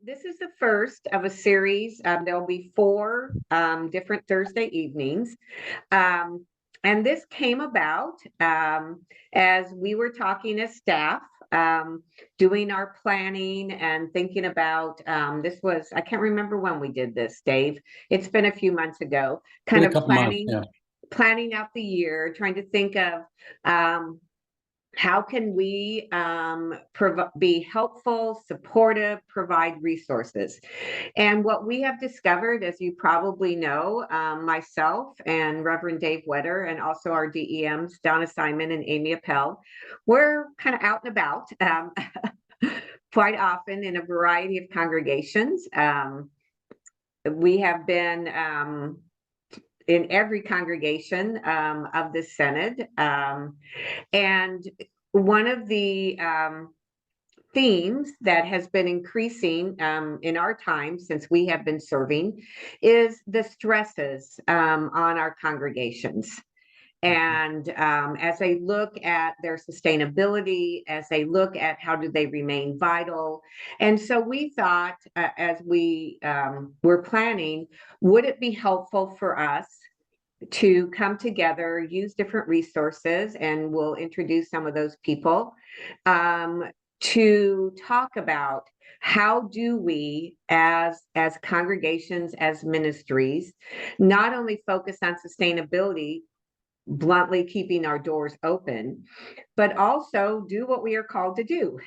This is the first of a series. There'll be four different Thursday evenings. Um, and this came about as we were talking as staff, doing our planning and thinking about I can't remember when we did this, Dave. It's been a few months ago, Been kind a of couple months, yeah. planning out the year, trying to think of how can we be helpful, supportive, provide resources? And what we have discovered, as you probably know, myself and Reverend Dave Wetter, and also our DEMs, Donna Simon and Amy Appel, we're kind of out and about quite often in a variety of congregations. We have been in every congregation of the Synod. And one of the themes that has been increasing in our time since we have been serving is the stresses on our congregations. And as they look at their sustainability, as they look at how do they remain vital. And so we thought, as we were planning, would it be helpful for us to come together, use different resources, and we'll introduce some of those people, to talk about how do we as congregations, as ministries, not only focus on sustainability, bluntly keeping our doors open, but also do what we are called to do,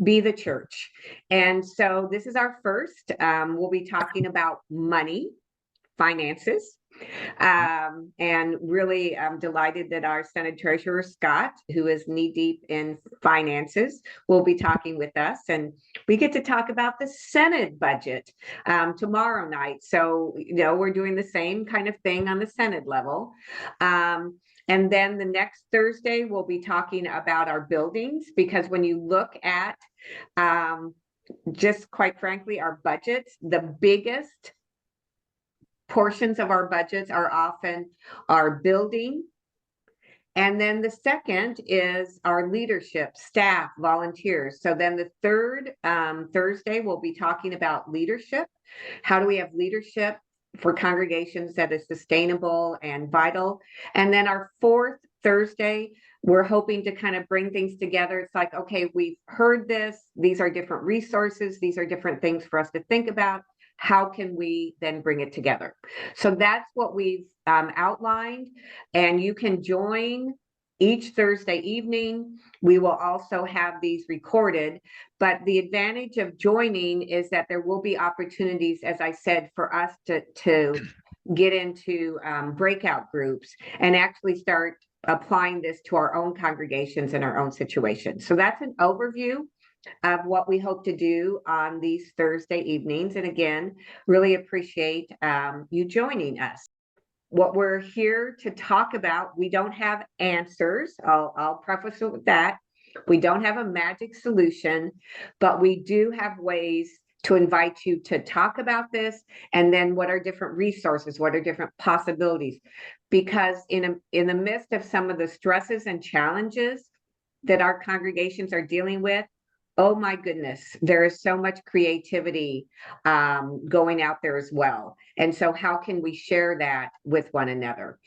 be the church. And so this is our first. We'll be talking about money, finances. And really, I'm delighted that our Senate Treasurer, Scott, who is knee deep in finances, will be talking with us. And we get to talk about the Senate budget tomorrow night. So, we're doing the same kind of thing on the Senate level. And then the next Thursday, we'll be talking about our buildings, because when you look at just quite frankly, our budgets, the biggest portions of our budgets are often our building. And then the second is our leadership, staff, volunteers. So then the third Thursday, we'll be talking about leadership. How do we have leadership for congregations that is sustainable and vital? And then our fourth Thursday, we're hoping to kind of bring things together. It's like, okay, we've heard this. These are different resources. These are different things for us to think about. How can we then bring it together? So that's what we've outlined, and you can join each Thursday evening. We will also have these recorded, but the advantage of joining is that there will be opportunities, as I said, for us to get into breakout groups and actually start applying this to our own congregations and our own situations. So that's an overview of what we hope to do on these Thursday evenings. And again, really appreciate you joining us. What we're here to talk about, we don't have answers. I'll preface it with that. We don't have a magic solution, but we do have ways to invite you to talk about this. And then what are different resources? What are different possibilities? Because in the midst of some of the stresses and challenges that our congregations are dealing with, oh my goodness, there is so much creativity going out there as well. And so how can we share that with one another?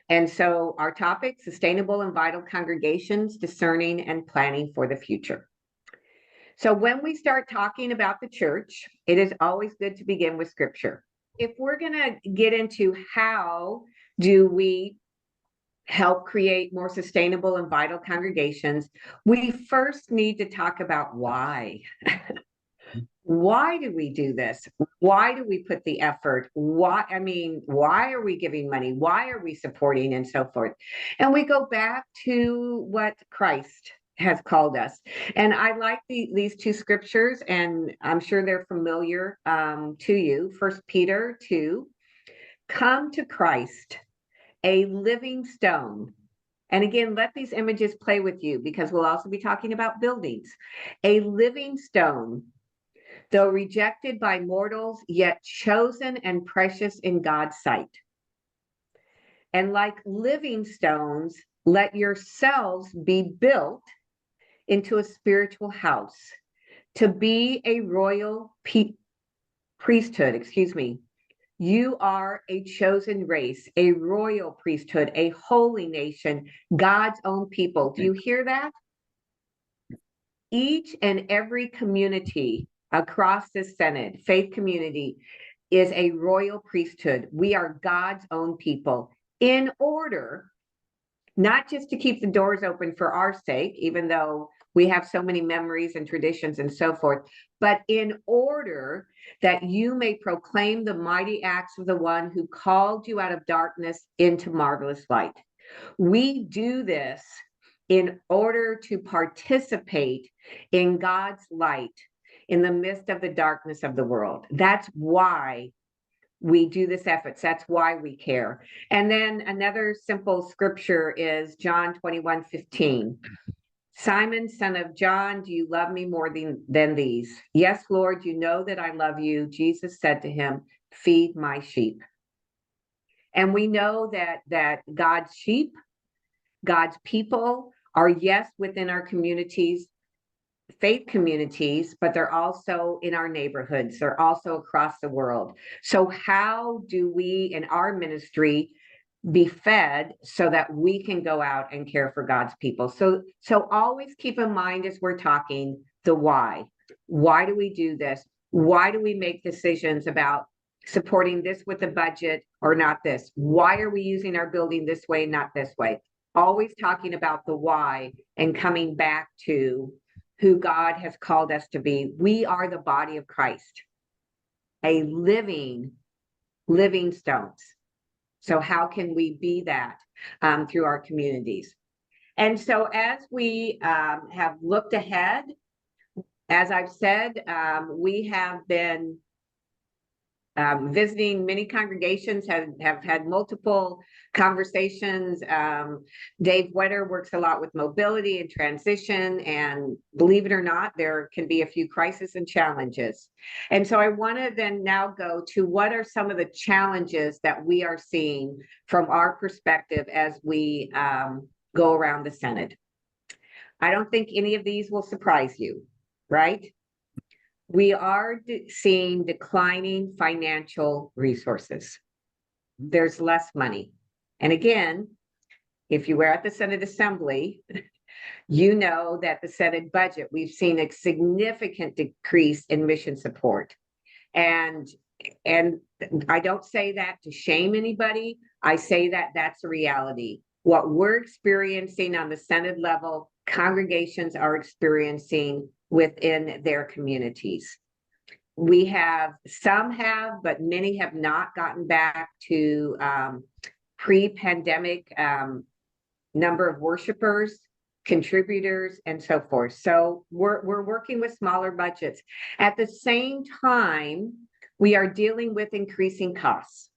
And so our topic, sustainable and vital congregations, discerning and planning for the future. So when we start talking about the church, it is always good to begin with scripture. If we're going to get into how do we help create more sustainable and vital congregations, we first need to talk about why. Why do we do this? Why do we put the effort? Why are we giving money? Why are we supporting and so forth? And we go back to what Christ has called us. And I like these two scriptures, and I'm sure they're familiar to you. 1 Peter 2, come to Christ, a living stone. And again, let these images play with you, because we'll also be talking about buildings. A living stone, though rejected by mortals, yet chosen and precious in God's sight. And like living stones, let yourselves be built into a spiritual house, To be a royal priesthood, excuse me. You are a chosen race, a royal priesthood, a holy nation, God's own people. Do you hear that? Each and every community across the Synod, faith community, is a royal priesthood. We are God's own people in order not just to keep the doors open for our sake, even though we have so many memories and traditions and so forth, but in order that you may proclaim the mighty acts of the one who called you out of darkness into marvelous light. We do this in order to participate in God's light in the midst of the darkness of the world. That's why we do this efforts. That's why we care. And then another simple scripture is John 21:15. Simon, son of John, do you love me more than these? Yes, Lord, you know that I love you. Jesus said to him, feed my sheep. And we know that God's sheep, God's people are, yes, within our communities, faith communities, but they're also in our neighborhoods. They're also across the world. So how do we in our ministry be fed so that we can go out and care for God's people? So always keep in mind as we're talking the why. Why do we do this? Why do we make decisions about supporting this with the budget or not this? Why are we using our building this way, not this way? Always talking about the why and coming back to who God has called us to be. We are the body of Christ, a living stones. So how can we be that through our communities? And so as we have looked ahead, as I've said, we have been visiting many congregations, have had multiple conversations. Dave Wetter works a lot with mobility and transition, and believe it or not, there can be a few crises and challenges. And so I want to then now go to what are some of the challenges that we are seeing from our perspective as we go around the Synod. I don't think any of these will surprise you, right? We are seeing declining financial resources. There's less money. And again, if you were at the Synod Assembly, you know that the Synod budget, we've seen a significant decrease in mission support. And I don't say that to shame anybody. I say that that's a reality. What we're experiencing on the Synod level, congregations are experiencing within their communities. We have, some have, but many have not gotten back to pre-pandemic number of worshipers, contributors, and so forth. So we're working with smaller budgets. At the same time, we are dealing with increasing costs.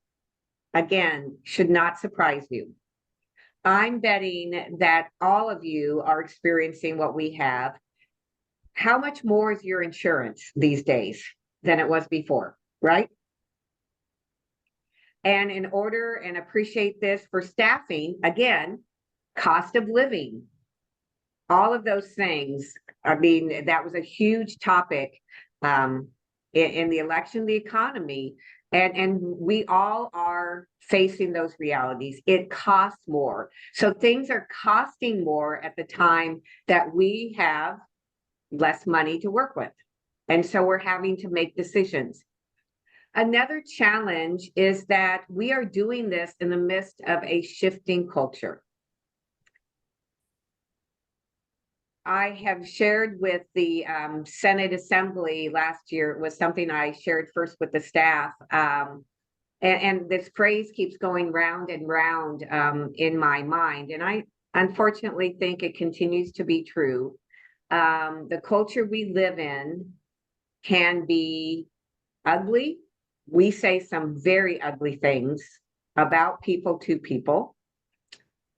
Again, should not surprise you. I'm betting that all of you are experiencing what we have. How much more is your insurance these days than it was before, right? And in order, and appreciate this for staffing, again, cost of living, all of those things. I mean, that was a huge topic in the election, the economy, and we all are facing those realities. It costs more. So things are costing more at the time that we have less money to work with. And so we're having to make decisions. Another challenge is that we are doing this in the midst of a shifting culture. I have shared with the Synod Assembly last year. It was something I shared first with the staff. And this phrase keeps going round and round in my mind. And I unfortunately think it continues to be true. The culture we live in can be ugly. We say some very ugly things about people to people.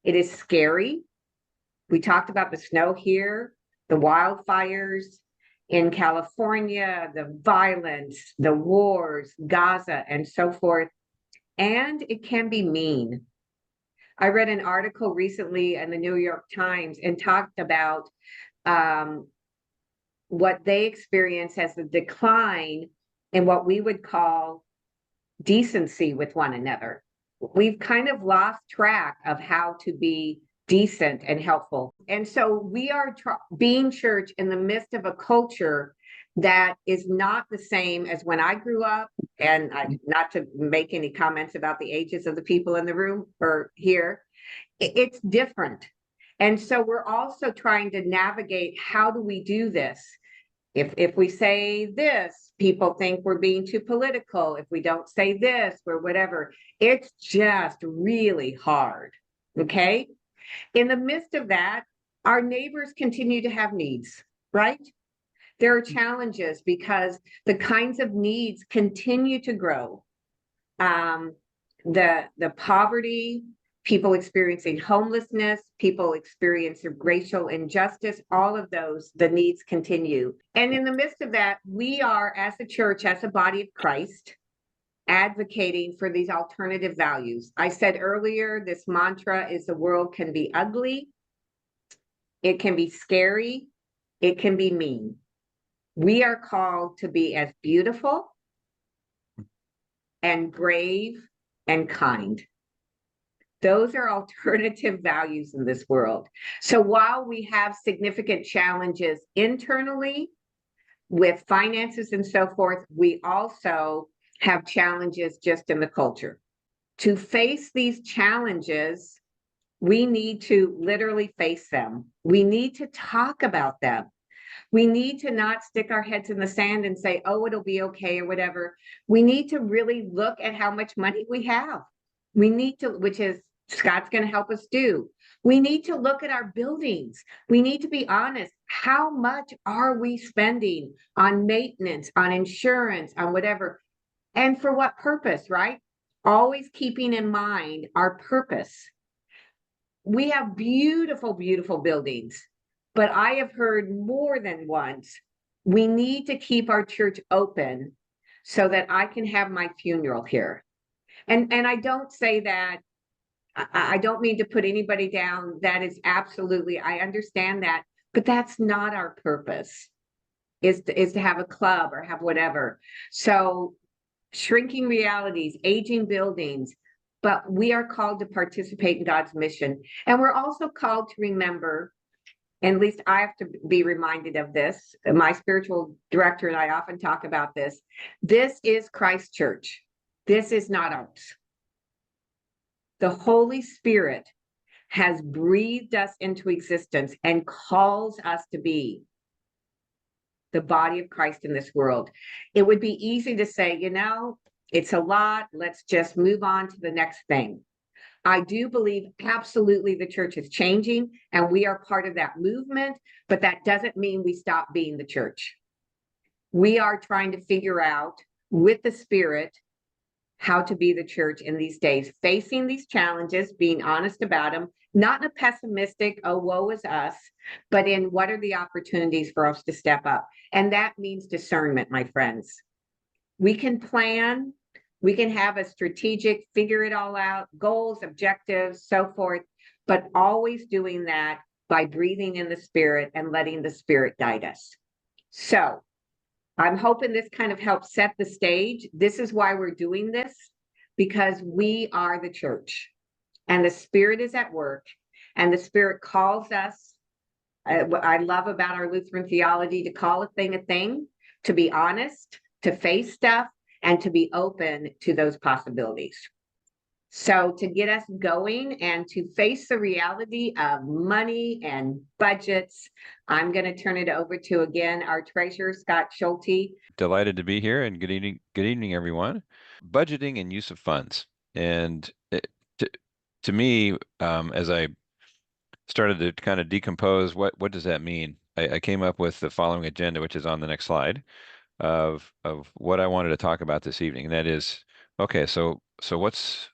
It is scary. We talked about the snow here, the wildfires in California, the violence, the wars, Gaza, and so forth. And it can be mean. I read an article recently in the New York Times and talked about what they experience as a decline in what we would call decency with one another. We've kind of lost track of how to be decent and helpful. And so we are being church in the midst of a culture that is not the same as when I grew up. And not to make any comments about the ages of the people in the room or here, it's different. And so we're also trying to navigate, how do we do this? If we say this, people think we're being too political. If we don't say this, or whatever, it's just really hard. Okay. In the midst of that, our neighbors continue to have needs, right? There are challenges because the kinds of needs continue to grow. The poverty, people experiencing homelessness, people experiencing racial injustice, all of those, the needs continue. And in the midst of that, we are, as a church, as a body of Christ, advocating for these alternative values. I said earlier, this mantra is the world can be ugly, it can be scary, it can be mean. We are called to be as beautiful and brave and kind. Those are alternative values in this world. So while we have significant challenges internally with finances and so forth, we also have challenges just in the culture. To face these challenges, we need to literally face them. We need to talk about them. We need to not stick our heads in the sand and say, oh, it'll be okay or whatever. We need to really look at how much money we have. We need to, which is Scott's going to help us do. We need to look at our buildings. We need to be honest. How much are we spending on maintenance, on insurance, on whatever? And for what purpose, right? Always keeping in mind our purpose. We have beautiful, beautiful buildings, but I have heard more than once, we need to keep our church open so that I can have my funeral here. And I don't say that, I don't mean to put anybody down. That is absolutely, I understand that, but that's not our purpose, is to have a club or have whatever. So shrinking realities, aging buildings, but we are called to participate in God's mission. And we're also called to remember, and at least I have to be reminded of this. My spiritual director and I often talk about this. This is Christ's church. This is not ours. The Holy Spirit has breathed us into existence and calls us to be the body of Christ in this world. It would be easy to say, it's a lot. Let's just move on to the next thing. I do believe absolutely the church is changing and we are part of that movement, but that doesn't mean we stop being the church. We are trying to figure out with the Spirit how to be the church in these days, facing these challenges, being honest about them, not in a pessimistic, oh, woe is us, but in what are the opportunities for us to step up. And that means discernment, my friends. We can plan, we can have a strategic, figure it all out, goals, objectives, so forth, but always doing that by breathing in the Spirit and letting the Spirit guide us. So I'm hoping this kind of helps set the stage. This is why we're doing this, because we are the church and the Spirit is at work and the Spirit calls us. What I love about our Lutheran theology, to call a thing, to be honest, to face stuff, and to be open to those possibilities. So to get us going and to face the reality of money and budgets, I'm going to turn it over to, again, our treasurer, Scott Schulte. Delighted to be here, and good evening, everyone. Budgeting and use of funds. And to me, as I started to kind of decompose what does that mean, I came up with the following agenda, which is on the next slide, of what I wanted to talk about this evening. And that is, okay, so what's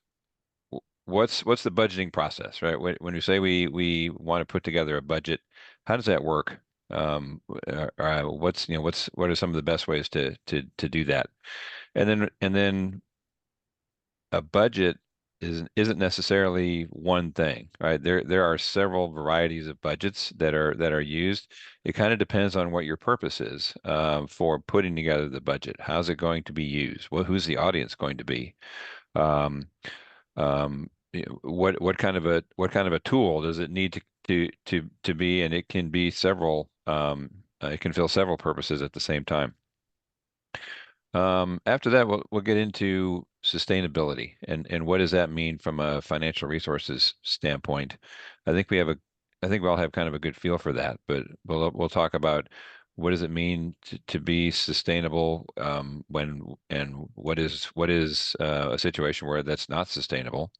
the budgeting process, right? When we say we want to put together a budget, how does that work? What are some of the best ways to do that? And then a budget isn't necessarily one thing, right? There are several varieties of budgets that are used. It kind of depends on what your purpose is for putting together the budget. How's it going to be used? Well, who's the audience going to be? Um, what kind of a tool does it need to be? And it can be several. It can fill several purposes at the same time. After that, we'll get into sustainability and what does that mean from a financial resources standpoint. I think we have a I think we all have kind of a good feel for that, but we'll talk about what does it mean to be sustainable when and what is a situation where that's not sustainable.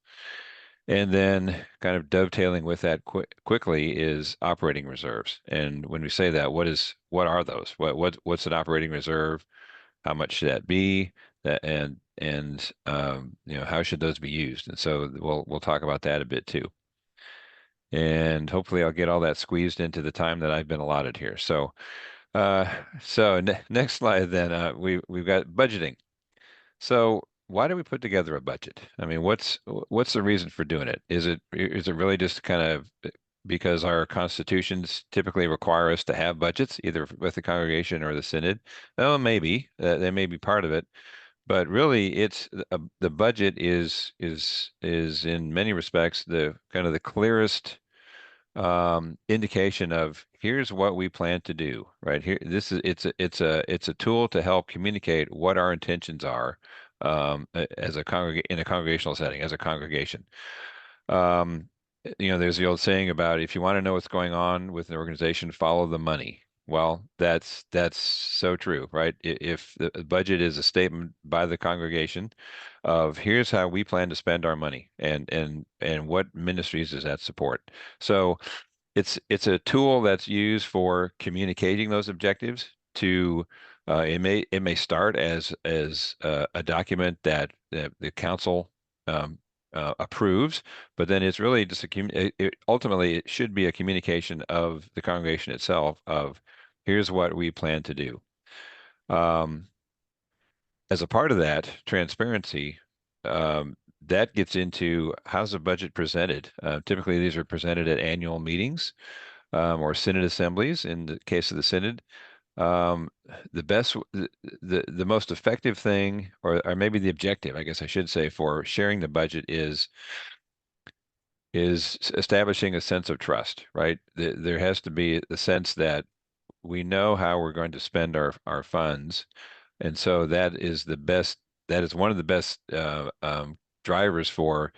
And then kind of dovetailing with that quickly is operating reserves. And when we say that, what are those? What's an operating reserve? How much should that be? That and how should those be used? And so we'll talk about that a bit too. And hopefully I'll get all that squeezed into the time that I've been allotted here. Uh, so next slide then we've got budgeting. So why do we put together a budget? I mean, what's the reason for doing it? Is it really just kind of because our constitutions typically require us to have budgets, either with the congregation or the synod? Oh, maybe that may be part of it, but really, the budget is in many respects the kind of the clearest indication of here's what we plan to do, right? Here, this is it's a tool to help communicate what our intentions are as a in a congregational setting, as a congregation. Um, there's the old saying about if you want to know what's going on with an organization, follow the money. Well, that's so true, right? If the budget is a statement by the congregation of here's how we plan to spend our money and what ministries does that support. So it's a tool that's used for communicating those objectives to it may start as a document that the council um, approves, but then it's really just ultimately it should be a communication of the congregation itself of here's what we plan to do. Um, as a part of that transparency, that gets into how's the budget presented. Typically, these are presented at annual meetings or synod assemblies in the case of the synod. Um, the best, the most effective thing, or maybe the objective, I guess I should say, for sharing the budget is establishing a sense of trust, right? There has to be the sense that we know how we're going to spend our funds, and so that is the best. That is one of the best drivers for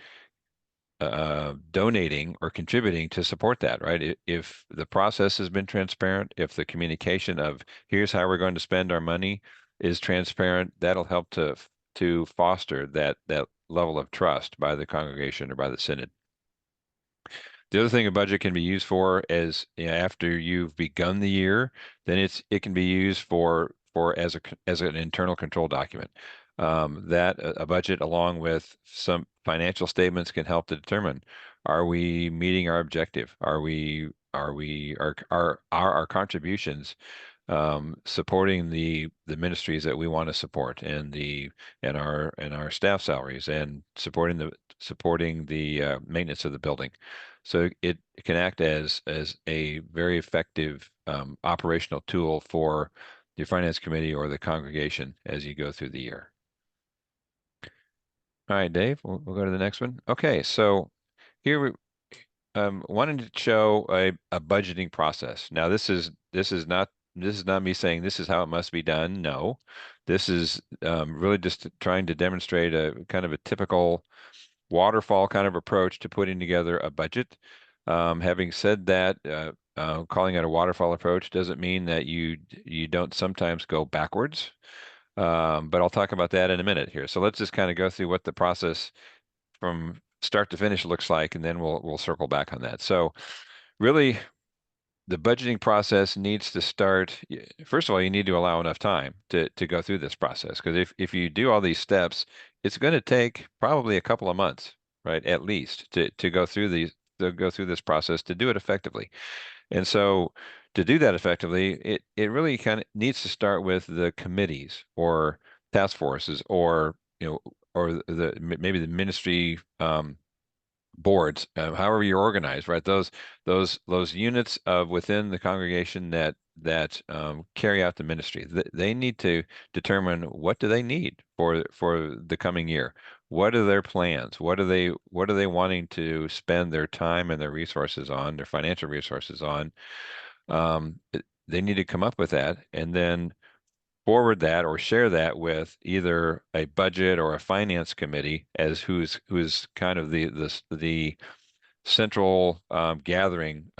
donating or contributing to support that, right? If the process has been transparent, if the communication of here's how we're going to spend our money is transparent, that'll help to foster that level of trust by the congregation or by the synod. The other thing a budget can be used for is after you've begun the year, then it can be used for as an internal control document. That a budget along with some financial statements can help to determine are we meeting our objective? Are our contributions supporting the ministries that we want to support and our staff salaries and supporting the maintenance of the building. So it can act as a very effective operational tool for the finance committee or the congregation as you go through the year. All right, Dave, we'll go to the next one. Okay, so here we wanted to show a budgeting process. Now, this is not me saying this is how it must be done. No, this is really just trying to demonstrate a kind of a typical waterfall kind of approach to putting together a budget. Having said that, calling it a waterfall approach doesn't mean that you don't sometimes go backwards. But I'll talk about that in a minute here. So let's just kind of go through what the process from start to finish looks like, and then we'll circle back on that. So really, the budgeting process needs to start. First of all, you need to allow enough time to go through this process because if you do all these steps, it's going to take probably a couple of months, right, at least to go through this process to do it effectively. And so to do that effectively, it really kind of needs to start with the committees or task forces or maybe the ministry boards, however you're organized, right? Those units of within the congregation that carry out the ministry. They need to determine what do they need for the coming year. What are their plans? What are they wanting to spend their time and their resources on, their financial resources on? They need to come up with that and then forward that or share that with either a budget or a finance committee as who's kind of the central gathering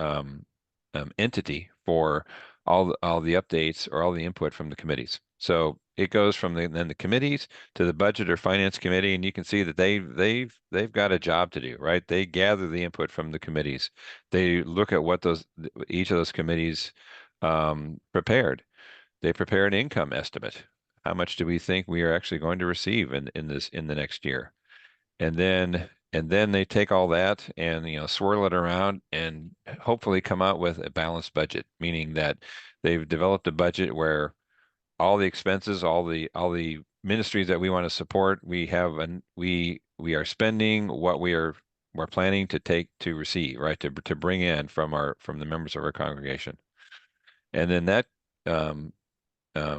entity for all the updates or all the input from the committees. So it goes from then the committees to the budget or finance committee, and you can see that they've got a job to do, right? They gather the input from the committees. They look at what those each of those committees prepared. They prepare an income estimate. How much do we think we are actually going to receive in the next year? And then they take all that and swirl it around and hopefully come out with a balanced budget, meaning that they've developed a budget where all the expenses, all the ministries that we want to support, we are spending what we're planning to receive, right? To bring in from the members of our congregation. And then that um,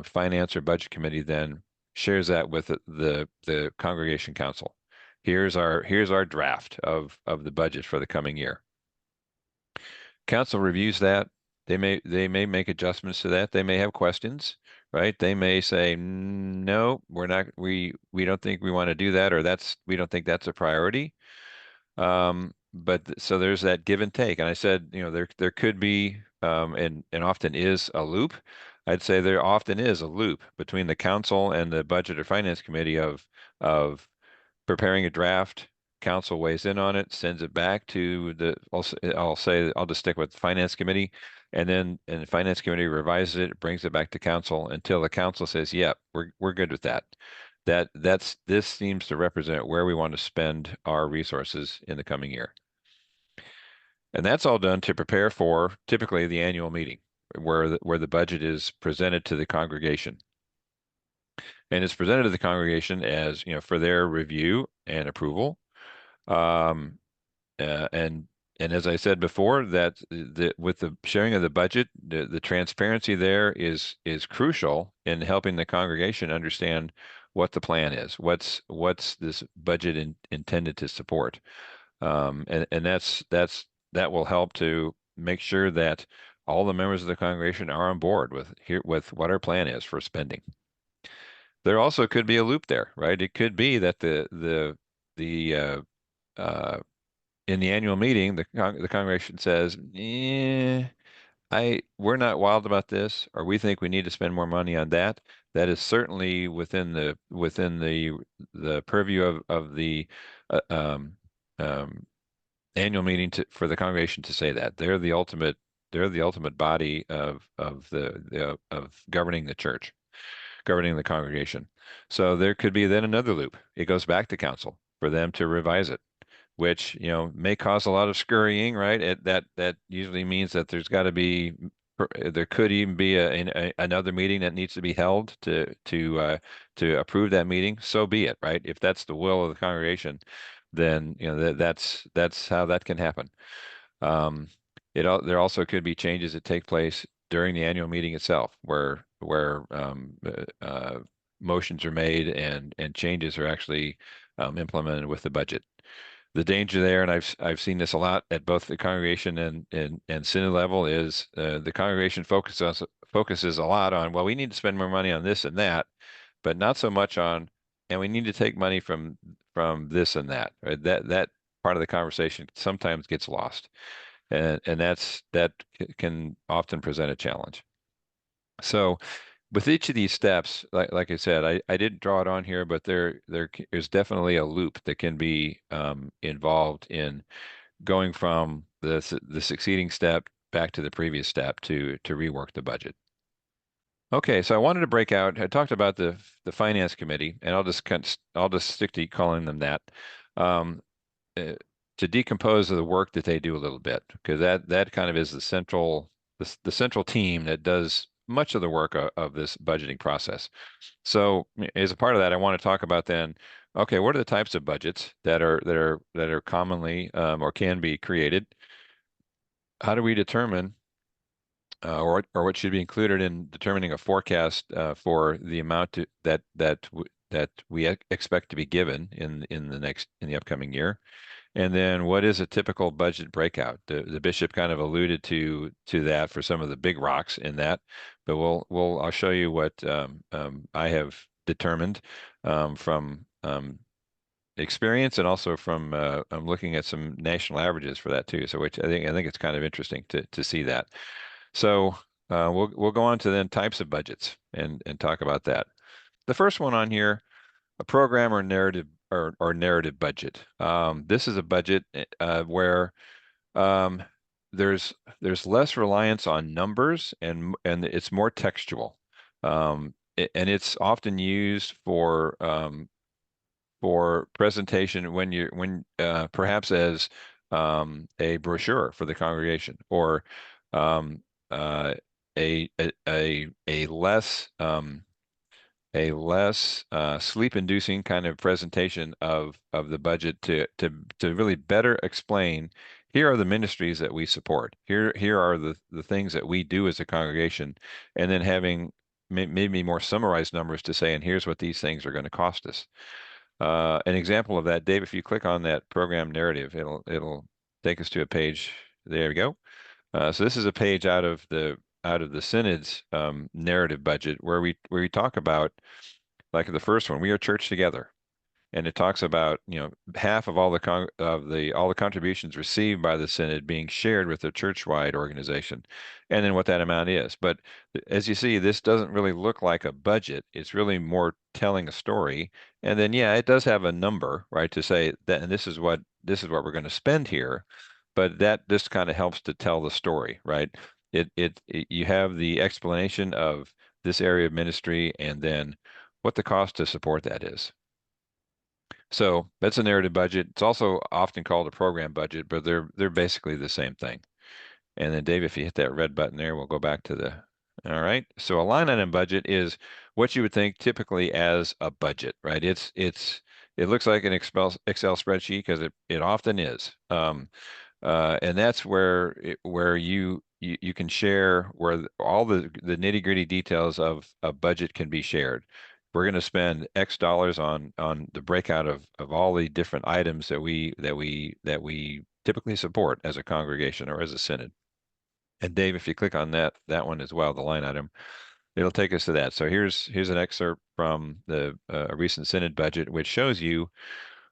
finance or budget committee then shares that with the congregation council. Here's our draft of the budget for the coming year. Council reviews that. They may make adjustments to that. They may have questions, right? They may say, no, we're not, we don't think we want to do that, or we don't think that's a priority. But so there's that give and take. And I said, there could be, and often is a loop. I'd say there often is a loop between the council and the budget or finance committee of preparing a draft. Council weighs in on it, sends it back to I'll just stick with the finance committee, and the finance committee revises it, brings it back to council until the council says, "Yep, we're good with that." This seems to represent where we want to spend our resources in the coming year. And that's all done to prepare for typically the annual meeting where the budget is presented to the congregation. And it's presented to the congregation as, for their review and approval. Um, and as I said before, that with the sharing of the budget, the transparency there is crucial in helping the congregation understand what the plan is, what's this budget intended to support, and that will help to make sure that all the members of the congregation are on board with what our plan is for spending. There also could be a loop there, right? It could be that the in the annual meeting, the congregation says, we're not wild about this, or we think we need to spend more money on that. That is certainly within the purview of the uh, um, um, annual meeting for the congregation to say that. They're the ultimate body of governing the church, governing the congregation. So there could be then another loop. It goes back to council for them to revise it, which may cause a lot of scurrying, right? That usually means that there could even be another meeting that needs to be held to approve that meeting. So be it, right? If that's the will of the congregation, then that's how that can happen. Um, there also could be changes that take place during the annual meeting itself, where motions are made and changes are actually implemented with the budget. The danger there, and I've seen this a lot at both the congregation and synod level, is the congregation focuses a lot on, well, we need to spend more money on this and that, but not so much on, and we need to take money from this and that. Right? That part of the conversation sometimes gets lost, and that can often present a challenge. So with each of these steps, like I said, I didn't draw it on here, but there's definitely a loop that can be involved in going from the succeeding step back to the previous step to rework the budget. Okay, so I wanted to break out. I talked about the finance committee, and I'll just stick to calling them that. Um, uh, to decompose the work that they do a little bit, because that kind of is the central team that does much of the work of this budgeting process. So as a part of that, I want to talk about then okay, what are the types of budgets that are commonly or can be created? How do we determine or what should be included in determining a forecast for the amount that we expect to be given in the upcoming year? And then what is a typical budget breakout? The bishop kind of alluded to that for some of the big rocks in that, but I'll show you what I have determined from experience and also from I'm looking at some national averages for that too. So which I think it's kind of interesting to see that. So we'll go on to then types of budgets and talk about that. The first one on here, a program or narrative or narrative budget. This is a budget where um, there's there's less reliance on numbers and it's more textual. And it's often used for presentation when perhaps as a brochure for the congregation or um, uh, a less sleep-inducing kind of presentation of the budget to really better explain. Here are the ministries that we support. Here are the things that we do as a congregation, and then having maybe more summarized numbers to say, and here's what these things are going to cost us. An example of that, Dave, if you click on that program narrative, it'll take us to a page. There we go. So this is a page out of the Synod's narrative budget where we talk about, like the first one, we are church together, and it talks about half of all the contributions received by the Synod being shared with the church-wide organization, and then what that amount is. But as you see, this doesn't really look like a budget. It's really more telling a story. And then yeah, it does have a number, right, to say that, and this is what we're going to spend here. But that just kind of helps to tell the story, right? It you have the explanation of this area of ministry and then what the cost to support that is. So that's a narrative budget. It's also often called a program budget, but they're basically the same thing. And then Dave, if you hit that red button there, we'll go back to the. All right. So a line item budget is what you would think typically as a budget, right? It looks like an Excel spreadsheet because it often is. And that's where you can share where all the nitty-gritty details of a budget can be shared. We're going to spend X dollars on the breakout of all the different items that we typically support as a congregation or as a synod. And Dave, if you click on that one as well, the line item, it'll take us to that. So here's an excerpt from the recent synod budget, which shows you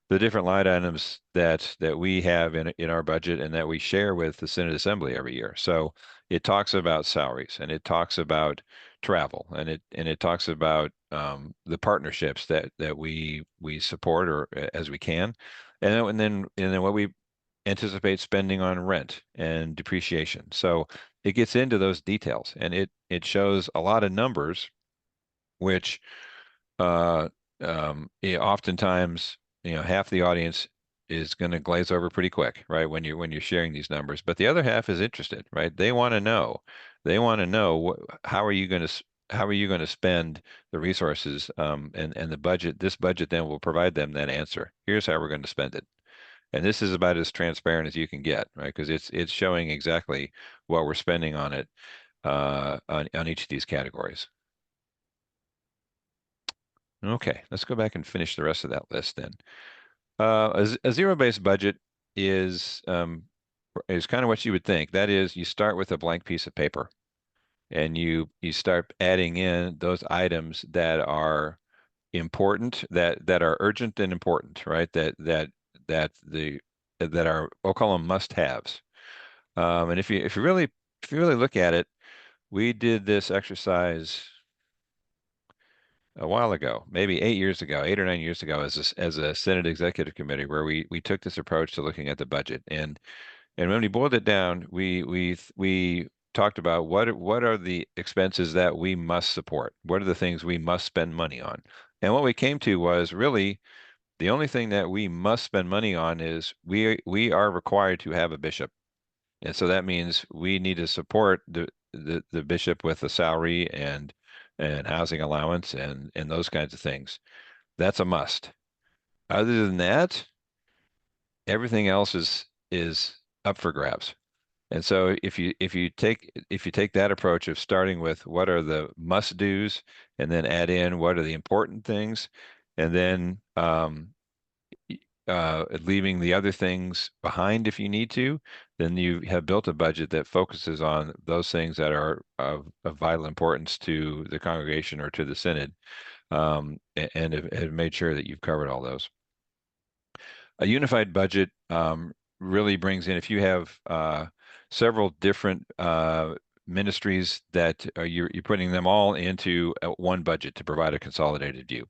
the different line items that we have in our budget and that we share with the Synod Assembly every year. So it talks about salaries and it talks about travel and it talks about the partnerships that we support or as we can, and then what we anticipate spending on rent and depreciation. So it gets into those details and it shows a lot of numbers, which uh, oftentimes, half the audience is going to glaze over pretty quick, right? When you're sharing these numbers, but the other half is interested, right? They want to know. They want to know how are you going to spend the resources and the budget. This budget then will provide them that answer. Here's how we're going to spend it. And this is about as transparent as you can get, right? Because it's showing exactly what we're spending on it on each of these categories. Okay, let's go back and finish the rest of that list then. A zero-based budget is um, is kind of what you would think. That is, you start with a blank piece of paper and you start adding in those items that are important, that are urgent and important, right? That are, we'll call them must-haves. And if you really look at it, we did this exercise a while ago, maybe 8 years ago, 8 or 9 years ago, as a Senate Executive Committee, where we took this approach to looking at the budget, and when we boiled it down, we talked about what are the expenses that we must support, what are the things we must spend money on, and what we came to was really the only thing that we must spend money on is we are required to have a bishop, and so that means we need to support the bishop with a salary and housing allowance and those kinds of things. That's a must. Other than that, everything else is up for grabs. And so if you take that approach of starting with what are the must do's and then add in what are the important things, and then leaving the other things behind if you need to, then you have built a budget that focuses on those things that are of vital importance to the congregation or to the synod, and have made sure that you've covered all those. A unified budget really brings in, if you have several different ministries that you're putting them all into one budget to provide a consolidated view.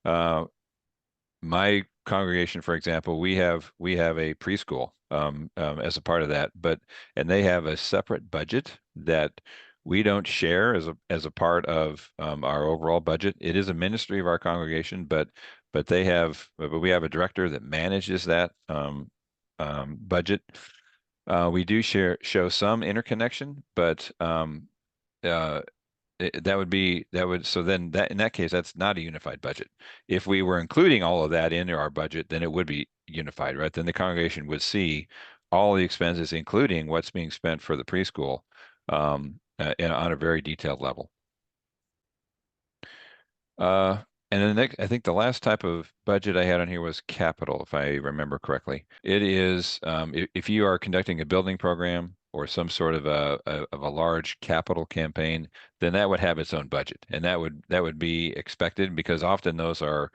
Uh, my congregation, for example, we have a preschool as a part of that, and they have a separate budget that we don't share as a part of our overall budget. It is a ministry of our congregation, but we have a director that manages that budget. We do show some interconnection, but uh, so then that in that case that's not a unified budget. If we were including all of that into our budget, then it would be unified, right? Then the congregation would see all the expenses, including what's being spent for the preschool, and on a very detailed level. And then I think the last type of budget I had on here was capital, if I remember correctly. It is if you are conducting a building program or some sort of a large capital campaign, then that would have its own budget, and that would be expected because often those are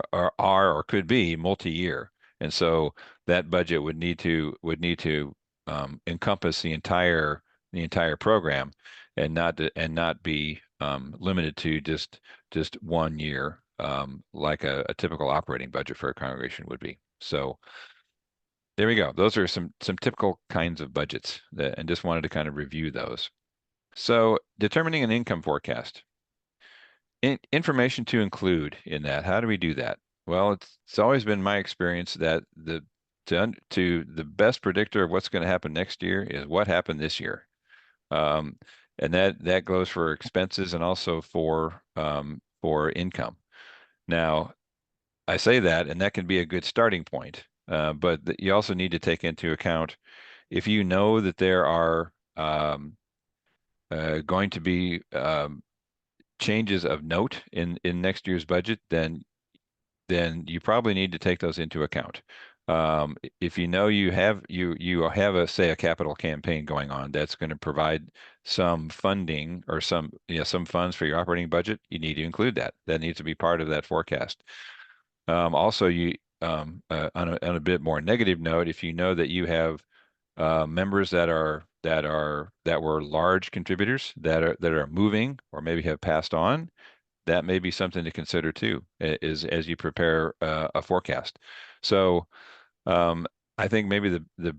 or could be multi-year, and so that budget would need to encompass the entire program, and not be limited to just 1 year, like a typical operating budget for a congregation would be. So there we go. Those are some typical kinds of budgets and just wanted to kind of review those. So determining an income forecast. Information to include in that. How do we do that? Well, it's always been my experience that the best predictor of what's going to happen next year is what happened this year. Um, and that goes for expenses and also for income. Now, I say that, and that can be a good starting point, but you also need to take into account if you know that there are going to be changes of note in next year's budget, then you probably need to take those into account. If you know you have a capital campaign going on that's going to provide some funding or some funds for your operating budget, you need to include that. That needs to be part of that forecast. Also, on a bit more negative note, if you know that you have members that were large contributors that are moving or maybe have passed on, that may be something to consider too, as you prepare a forecast. So I think maybe the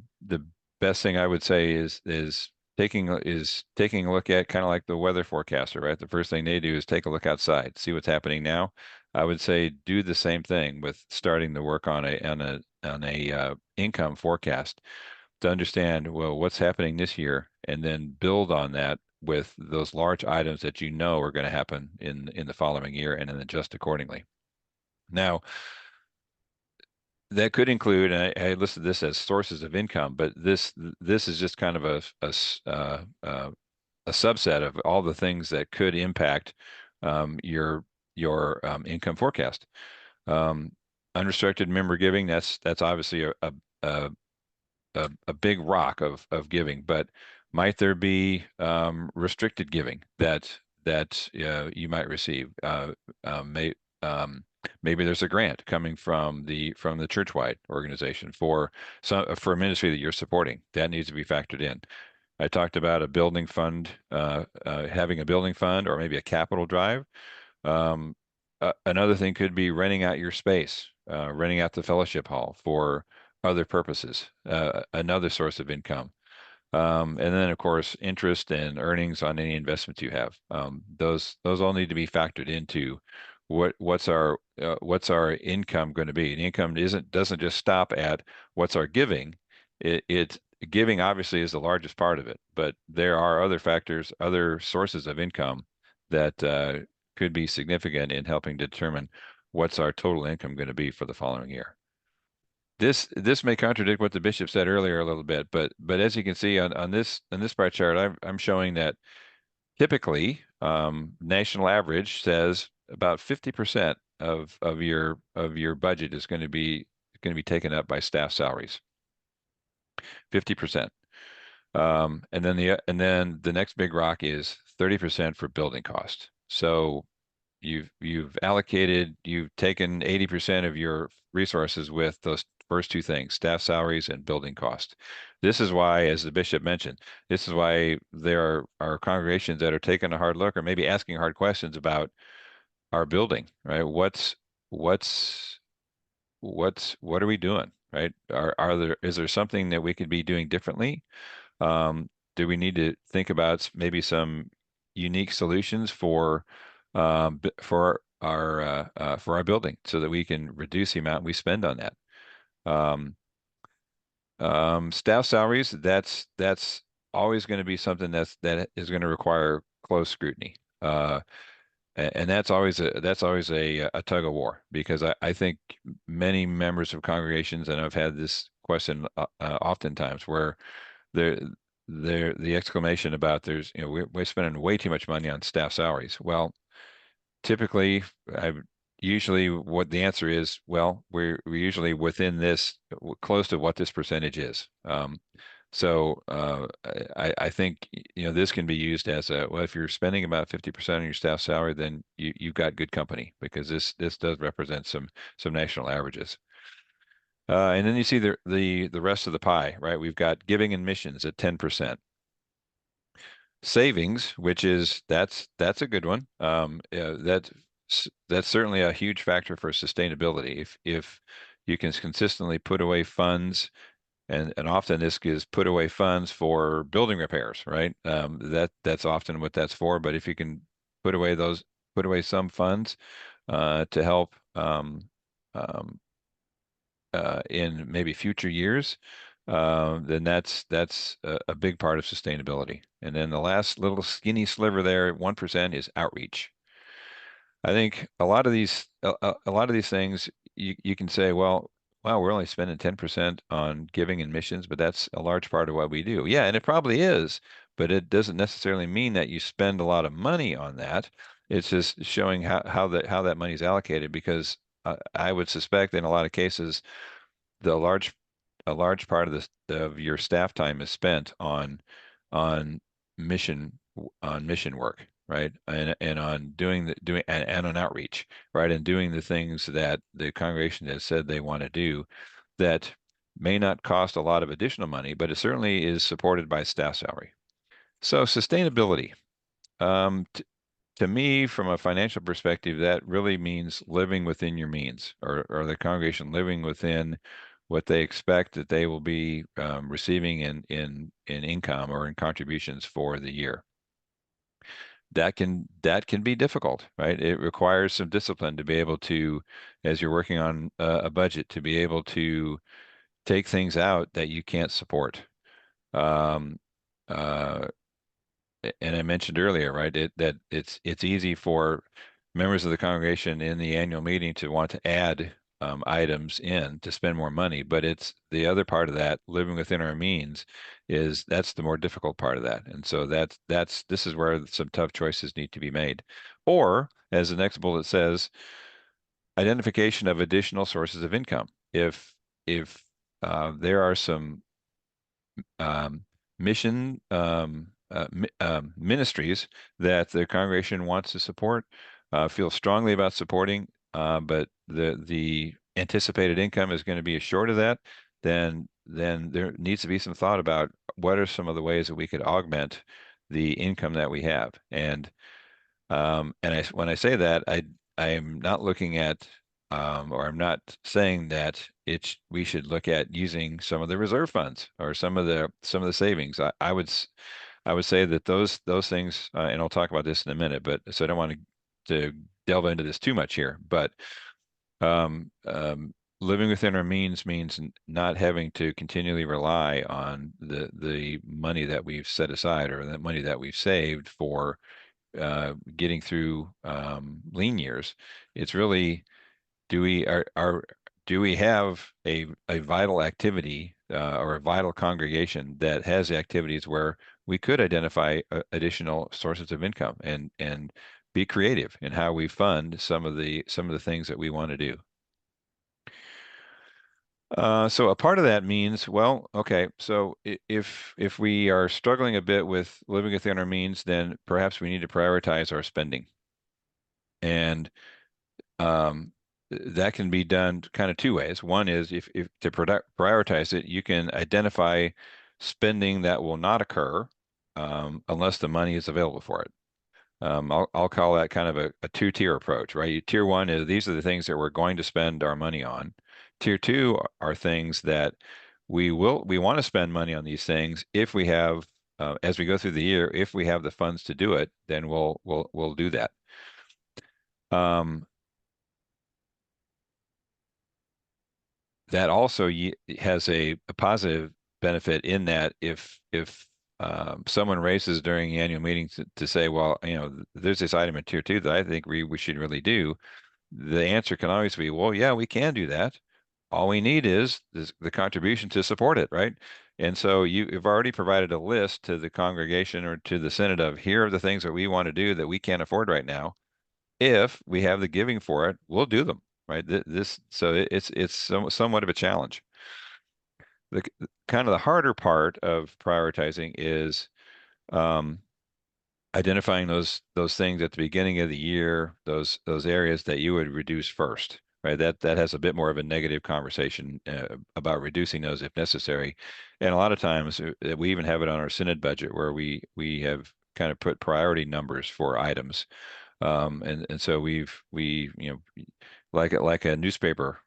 best thing I would say is taking a look at, kind of like the weather forecaster, right? The first thing they do is take a look outside, see what's happening now. I would say do the same thing with starting the work on a income forecast to understand, well, what's happening this year, and then build on that with those large items that you know are going to happen in the following year, and then adjust accordingly. Now, that could include, and I listed this as sources of income, but this is just kind of a subset of all the things that could impact your income forecast. Um, Unrestricted member giving, that's obviously a a big rock of giving, but might there be restricted giving that you might receive? Maybe there's a grant coming from the churchwide organization for a ministry that you're supporting. That needs to be factored in. I talked about a building fund, having a building fund, or maybe a capital drive. Um, Another thing could be renting out your space, renting out the fellowship hall for other purposes, another source of income. And then, of course, interest and earnings on any investments you have. Those all need to be factored into what's our income going to be. And income doesn't just stop at what's our giving. It's giving obviously is the largest part of it, but there are other factors, other sources of income that could be significant in helping determine what's our total income going to be for the following year. This may contradict what the bishop said earlier a little bit, but as you can see on this bar chart, I'm showing that typically national average says about 50% of your budget is going to be taken up by staff salaries. 50%. And then the next big rock is 30% for building cost. So you've taken 80% of your resources with those first two things, staff salaries and building cost. This is why, as the bishop mentioned, this is why there are congregations that are taking a hard look or maybe asking hard questions about our building, right? What's what are we doing, right? Is there something that we could be doing differently? Do we need to think about maybe some unique solutions for our building so that we can reduce the amount we spend on that? Um, Staff salaries, that's always going to be something that is going to require close scrutiny. And that's always a tug of war because I think many members of congregations, and I've had this question oftentimes where there the exclamation about we're spending way too much money on staff salaries. Well, typically, I usually what the answer is, well, we're usually within this close to what this percentage is. I think this can be used as well, if you're spending about 50% of your staff salary, then you've got good company because this does represent some national averages. And then you see the rest of the pie, right? We've got giving and missions at 10%. Savings, which is that's a good one. That's certainly a huge factor for sustainability. If you can consistently put away funds, and often this is put away funds for building repairs, right? That's often what that's for. But if you can put away some funds to help um, in maybe future years, then that's a big part of sustainability. And then the last little skinny sliver there, 1%, is outreach. I think a lot of these things you can say, well, wow, we're only spending 10% on giving and missions, but that's a large part of what we do. Yeah, and it probably is, but it doesn't necessarily mean that you spend a lot of money on that. It's just showing how that money is allocated because I would suspect in a lot of cases the large a large part of your staff time is spent on mission mission work, right? And on doing and on outreach, right? And doing the things that the congregation has said they want to do that may not cost a lot of additional money, but it certainly is supported by staff salary. So sustainability. To me, from a financial perspective, that really means living within your means, or the congregation living within what they expect that they will be receiving in income or in contributions for the year. That can be difficult, right? It requires some discipline to be able to, as you're working on a budget, to be able to take things out that you can't support. Um, uh, and I mentioned earlier, right, that it's easy for members of the congregation in the annual meeting to want to add items in to spend more money, but it's the other part of that, living within our means, that's the more difficult part of that. And so this is where some tough choices need to be made. Or, as the next bullet says, identification of additional sources of income. If there are some um, mission ministries that the congregation wants to support, feel strongly about supporting, but the anticipated income is going to be short of that, then there needs to be some thought about what are some of the ways that we could augment the income that we have. And when I say that, I am not looking at or I'm not saying that we should look at using some of the reserve funds or some of the savings. I would say that those things, and I'll talk about this in a minute, but so I don't want to delve into this too much here, but um, um, living within our means means not having to continually rely on the money that we've set aside or that money that we've saved for getting through lean years. It's really do we do we have a vital activity or a vital congregation that has activities where we could identify additional sources of income and be creative in how we fund some of the things that we want to do. So a part of that means, well, okay, so if we are struggling a bit with living within our means, then perhaps we need to prioritize our spending. And um, that can be done kind of two ways. One is if to prioritize it, you can identify spending that will not occur unless the money is available for it. I'll call that kind of a two-tier approach, right? Tier one is these are the things that we're going to spend our money on. Tier two are things that we want to spend money on these things if we have as we go through the year, if we have the funds to do it, then we'll do that. Um, that also has a positive benefit in that if someone raises during the annual meeting to say, well, there's this item in tier two that I think we should really do, the answer can always be, well, yeah, we can do that. All we need is the contribution to support it, right? And so you've already provided a list to the congregation or to the synod of here are the things that we want to do that we can't afford right now. If we have the giving for it, we'll do them, right? It's somewhat of a challenge. The kind of the harder part of prioritizing is um, identifying those things at the beginning of the year, those areas that you would reduce first, right? That has a bit more of a negative conversation about reducing those if necessary, and a lot of times we even have it on our synod budget where we have kind of put priority numbers for items, and so we like a newspaper.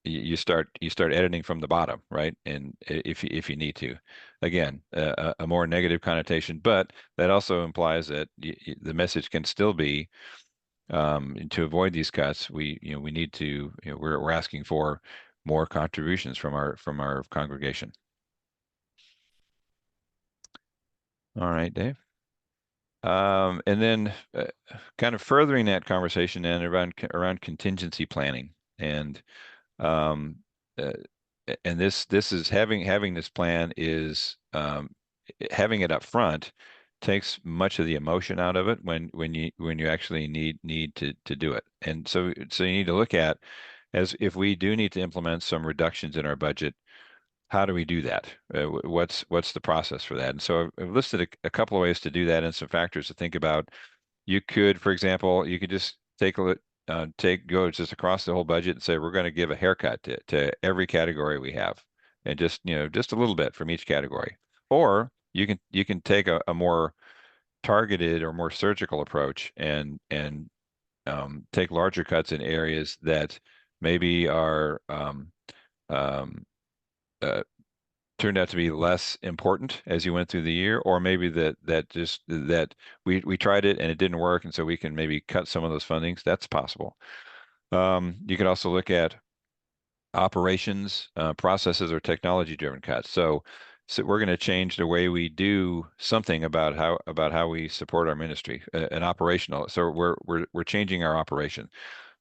You start editing from the bottom, right? And if you need to, again, a more negative connotation, but that also implies that the message can still be to avoid these cuts. We need to we're asking for more contributions from our congregation. All right, Dave. And then kind of furthering that conversation and around contingency planning and um, uh, and this is having this plan is having it up front takes much of the emotion out of it when you actually need to do it. And so you need to look at as if we do need to implement some reductions in our budget, how do we do that? What's the process for that? And so I've listed a couple of ways to do that and some factors to think about. You could, for example, you could just take a look, go just across the whole budget and say we're going to give a haircut to every category we have, and just a little bit from each category. Or you can take a more targeted or more surgical approach and take larger cuts in areas that maybe are um, uh, turned out to be less important as you went through the year, or maybe that we tried it and it didn't work, and so we can maybe cut some of those fundings. That's possible. You could also look at operations, processes, or technology-driven cuts. So we're going to change the way we do something about how we support our ministry, an operational. So we're changing our operation.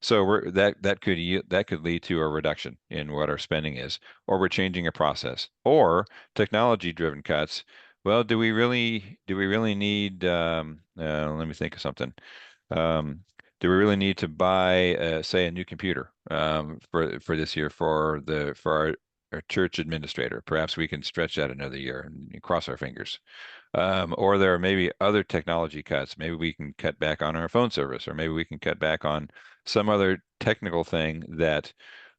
So that could lead to a reduction in what our spending is, or we're changing a process, or technology-driven cuts. Well, do we really need? Let me think of something. Um, do we really need to buy, say, a new computer for this year for our church administrator? Perhaps we can stretch that another year and cross our fingers. Or there are maybe other technology cuts. Maybe we can cut back on our phone service, or maybe we can cut back on some other technical thing that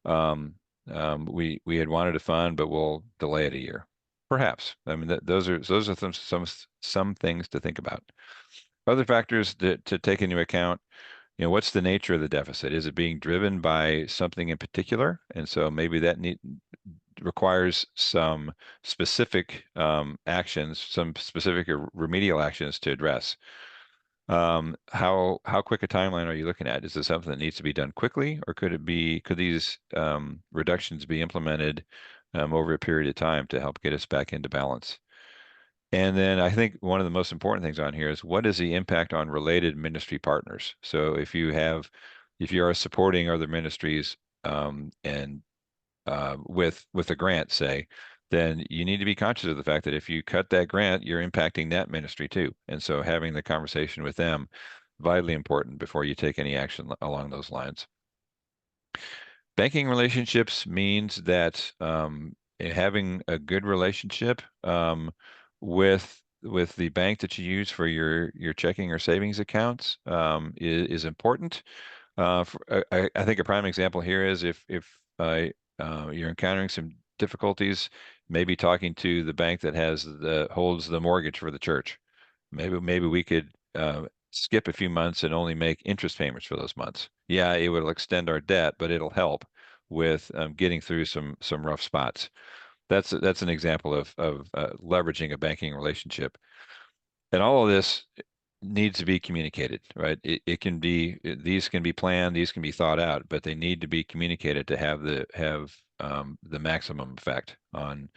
we had wanted to fund, but we'll delay it a year. Perhaps. I mean, those are some things to think about. Other factors to take into account, what's the nature of the deficit? Is it being driven by something in particular? And so maybe that requires some specific actions, some specific remedial actions to address. How quick a timeline are you looking at? Is this something that needs to be done quickly, or could these reductions be implemented over a period of time to help get us back into balance? And then I think one of the most important things on here is what is the impact on related ministry partners? So if you have, if you are supporting other ministries and with a grant, say, then you need to be conscious of the fact that if you cut that grant, you're impacting that ministry too. And so having the conversation with them, vitally important before you take any action along those lines. Banking relationships means that having a good relationship with the bank that you use for your checking or savings accounts is important. I think a prime example here is if you're encountering some difficulties, maybe talking to the bank that holds the mortgage for the church. Maybe we could skip a few months and only make interest payments for those months. Yeah, it will extend our debt, but it'll help with getting through some rough spots. That's an example of leveraging a banking relationship. And all of this needs to be communicated, right? These can be planned, these can be thought out, but they need to be communicated to have the maximum effect on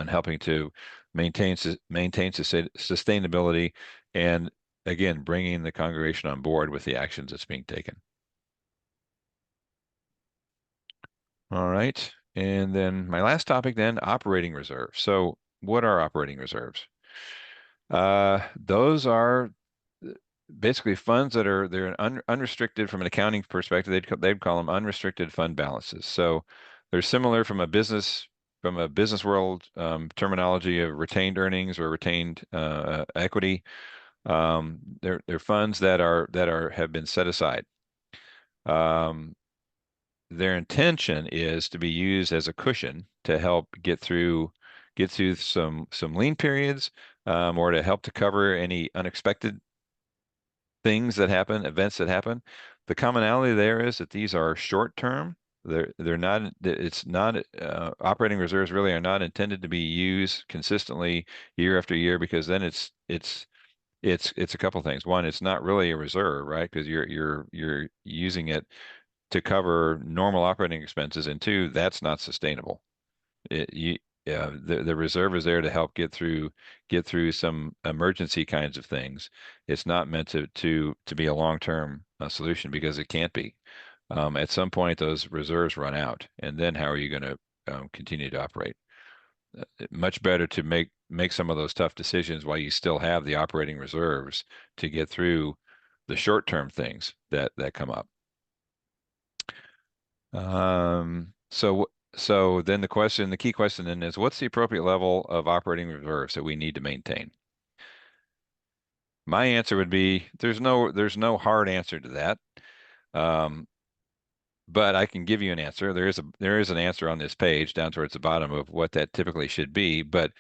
helping to maintain sustainability, and again bringing the congregation on board with the actions that's being taken. All right, and then my last topic, then operating reserves. So, what are operating reserves? Those are basically funds they're unrestricted from an accounting perspective. They'd call them unrestricted fund balances. So they're similar from a business world terminology of retained earnings or retained equity. They're funds that have been set aside. Um, their intention is to be used as a cushion to help get through some lean periods, or to help to cover any unexpected things that happen, events that happen. The commonality there is that these are short term. They're not. It's not. Operating reserves really are not intended to be used consistently year after year, because then it's a couple things. One, it's not really a reserve, right? Because you're using it to cover normal operating expenses, and two, that's not sustainable. The reserve is there to help get through some emergency kinds of things. It's not meant to be a long-term solution, because it can't be. At some point, those reserves run out, and then how are you going to continue to operate? Much better to make some of those tough decisions while you still have the operating reserves to get through the short-term things that come up. So then the key question then is, what's the appropriate level of operating reserves that we need to maintain? My answer would be there's no hard answer to that. Um, but I can give you an answer. There is an answer on this page down towards the bottom of what that typically should be. But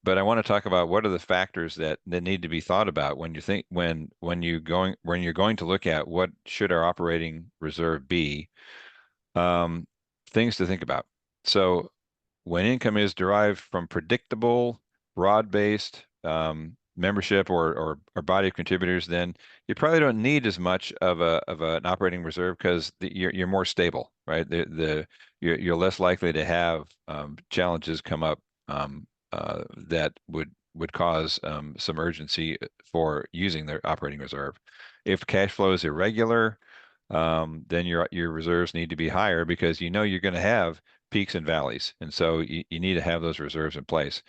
I want to talk about what are the factors that need to be thought about when you're going to look at what should our operating reserve be. Um, Things to think about. So when income is derived from predictable, broad-based membership or body of contributors, then you probably don't need as much of an operating reserve, because you're more stable, right? You're less likely to have challenges come up that would cause some urgency for using their operating reserve. If cash flow is irregular, then your reserves need to be higher, because you're going to have peaks and valleys, and so you need to have those reserves in place.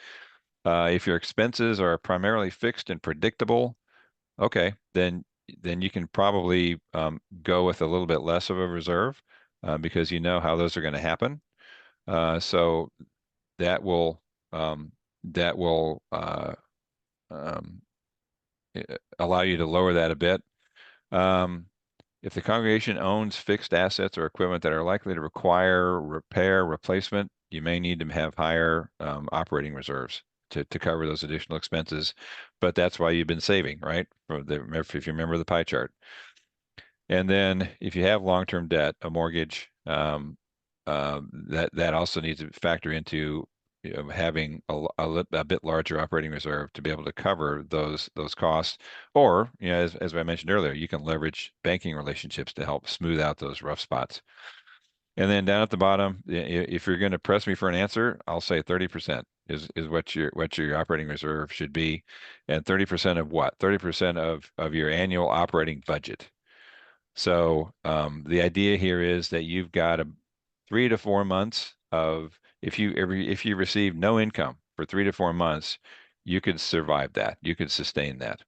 If your expenses are primarily fixed and predictable, okay, then you can probably go with a little bit less of a reserve, because you know how those are going to happen. So that will um, that will um, allow you to lower that a bit. Um, If the congregation owns fixed assets or equipment that are likely to require repair, replacement, you may need to have higher operating reserves to cover those additional expenses. But that's why you've been saving, right? If you remember the pie chart. And then if you have long-term debt, a mortgage, that also needs to factor into having a bit larger operating reserve to be able to cover those costs. Or, as I mentioned earlier, you can leverage banking relationships to help smooth out those rough spots. And then down at the bottom, if you're going to press me for an answer, I'll say 30% is what your operating reserve should be. And 30% of what? 30% of your annual operating budget. So the idea here is that you've got 3 to 4 months of if you receive no income for 3 to 4 months, you could survive that. You could sustain that.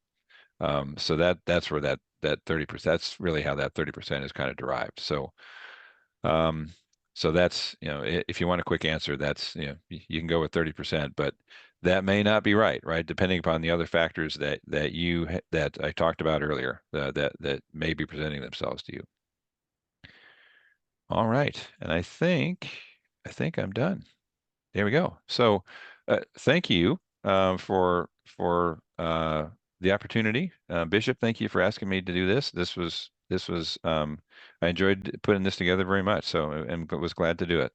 So that's where that 30%, that's really how that 30% is kind of derived. Um, so that's, if you want a quick answer, that's, you can go with 30%, but that may not be right, depending upon the other factors that I talked about earlier, that may be presenting themselves to you. All right, and I think I'm done. There we go. So, thank you for the opportunity, Bishop. Thank you for asking me to do this. This was I enjoyed putting this together very much. So, and was glad to do it.